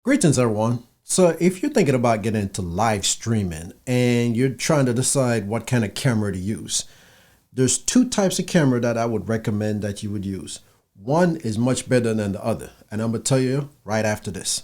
Greetings, everyone. So, if you're thinking about getting into live streaming and you're trying to decide what kind of camera to use, there's two types of camera that I would recommend that you would use. One is much better than the other, and I'm gonna tell you right after this.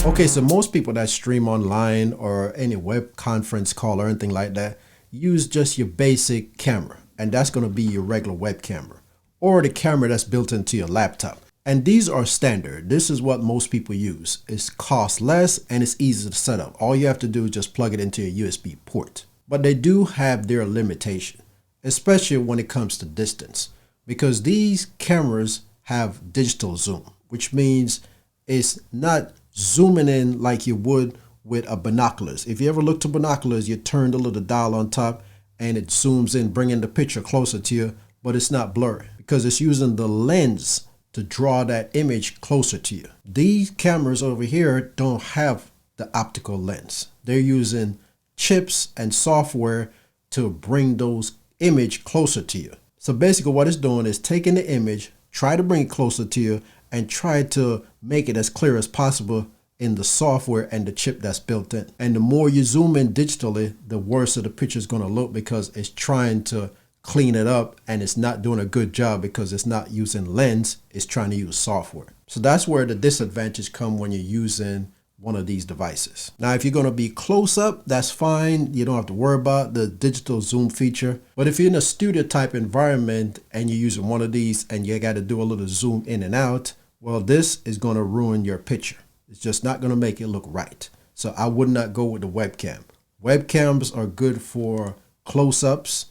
Okay, so most people that stream online or any web conference call or anything like that use just your basic camera, and that's going to be your regular web camera or the camera that's built into your laptop. And these are standard. This is what most people use. It's cost less and it's easy to set up. All you have to do is just plug it into a USB port. But they do have their limitation, especially when it comes to distance, because these cameras have digital zoom, which means it's not zooming in like you would with a binoculars. If you ever look to binoculars, you turn the little dial on top and it zooms in, bringing the picture closer to you, but it's not blurry because it's using the lens to draw that image closer to you. These cameras over here don't have the optical lens. They're using chips and software to bring those image closer to you. So basically what it's doing is taking the image, try to bring it closer to you, and try to make it as clear as possible in the software and the chip that's built in. And the more you zoom in digitally, the worse the picture is going to look because it's trying to clean it up and it's not doing a good job because it's not using lens, it's trying to use software. So that's where the disadvantage come when you're using one of these devices. Now, if you're going to be close up, that's fine. You don't have to worry about the digital zoom feature. But if you're in a studio type environment and you're using one of these and you got to do a little zoom in and out, well, this is going to ruin your picture. It's just not going to make it look right. So I would not go with the webcam. Webcams are good for close-ups,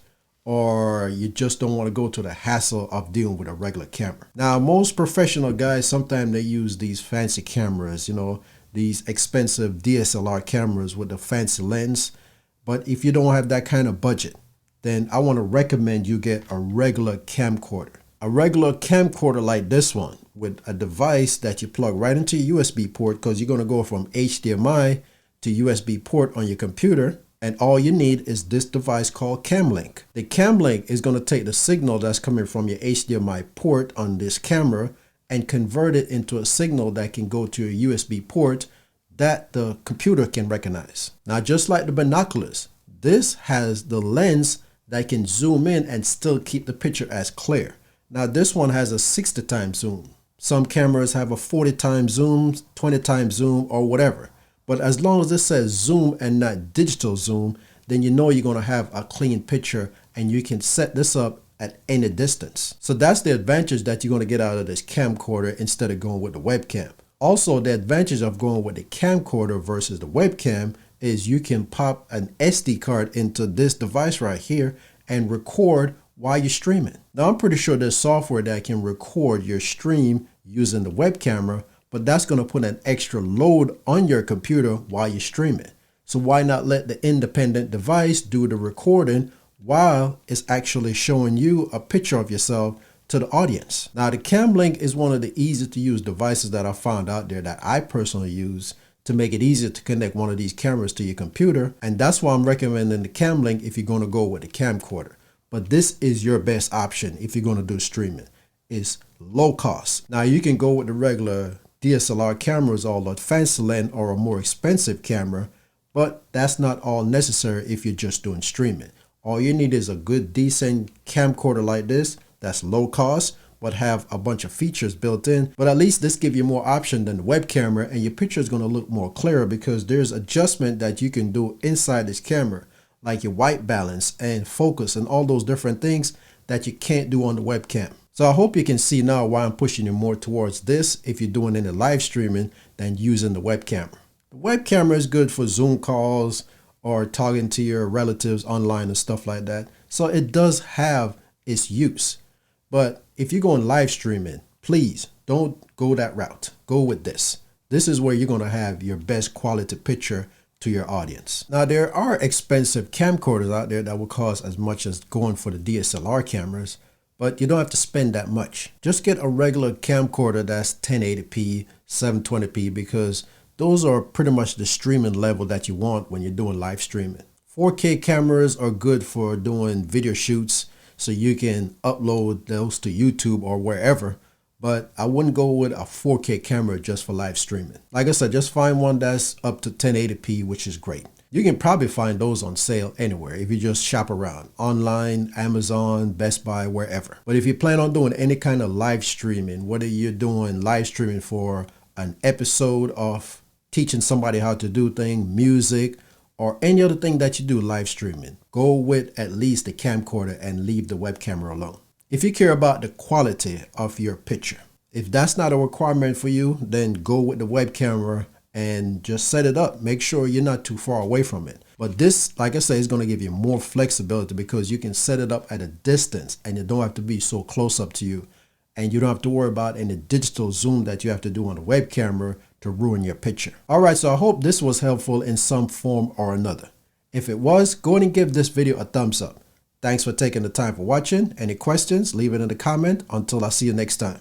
or you just don't want to go to the hassle of dealing with a regular camera. Now, most professional guys, sometimes they use these fancy cameras, these expensive DSLR cameras with the fancy lens. But if you don't have that kind of budget, then I want to recommend you get a regular camcorder. A regular camcorder like this one with a device that you plug right into your USB port, because you're going to go from HDMI to USB port on your computer. And all you need is this device called CamLink. The CamLink is going to take the signal that's coming from your HDMI port on this camera and convert it into a signal that can go to a USB port that the computer can recognize. Now, just like the binoculars, this has the lens that can zoom in and still keep the picture as clear. Now, this one has a 60 times zoom. Some cameras have a 40 times zoom, 20 times zoom, or whatever. But as long as it says zoom and not digital zoom, then you know you're going to have a clean picture and you can set this up at any distance. So that's the advantage that you're going to get out of this camcorder instead of going with the webcam. Also, the advantage of going with the camcorder versus the webcam is you can pop an SD card into this device right here and record while you're streaming. Now, I'm pretty sure there's software that can record your stream using the web camera, but that's going to put an extra load on your computer while you're streaming. So why not let the independent device do the recording while it's actually showing you a picture of yourself to the audience? Now, the CamLink is one of the easy to use devices that I found out there that I personally use to make it easier to connect one of these cameras to your computer. And that's why I'm recommending the CamLink if you're going to go with the camcorder. But this is your best option if you're going to do streaming. It's low cost. Now, you can go with the regular DSLR cameras or the fancy lens or a more expensive camera, but that's not all necessary if you're just doing streaming. All you need is a good, decent camcorder like this that's low cost, but have a bunch of features built in. But at least this gives you more option than the web camera, and your picture is going to look more clear because there's adjustment that you can do inside this camera, like your white balance and focus and all those different things that you can't do on the webcam. So I hope you can see now why I'm pushing you more towards this if you're doing any live streaming than using the web camera. The web camera is good for Zoom calls or talking to your relatives online and stuff like that. So it does have its use. But if you're going live streaming, please don't go that route. Go with this. This is where you're going to have your best quality picture to your audience. Now, there are expensive camcorders out there that will cost as much as going for the DSLR cameras, but you don't have to spend that much. Just get a regular camcorder that's 1080p, 720p, because those are pretty much the streaming level that you want when you're doing live streaming. 4K cameras are good for doing video shoots, so you can upload those to YouTube or wherever. But I wouldn't go with a 4K camera just for live streaming. Like I said, just find one that's up to 1080p, which is great. You can probably find those on sale anywhere if you just shop around, online, Amazon, Best Buy, wherever. But if you plan on doing any kind of live streaming, whether you're doing live streaming for an episode of teaching somebody how to do things, music, or any other thing that you do live streaming, go with at least the camcorder and leave the web camera alone. If you care about the quality of your picture, if that's not a requirement for you, then go with the web camera and just set it up. Make sure you're not too far away from it. But this, like I say, is going to give you more flexibility because you can set it up at a distance and it don't have to be so close up to you. And you don't have to worry about any digital zoom that you have to do on the web camera to ruin your picture. All right, so I hope this was helpful in some form or another. If it was, go ahead and give this video a thumbs up. Thanks for taking the time for watching. Any questions, leave it in the comment. Until I see you next time.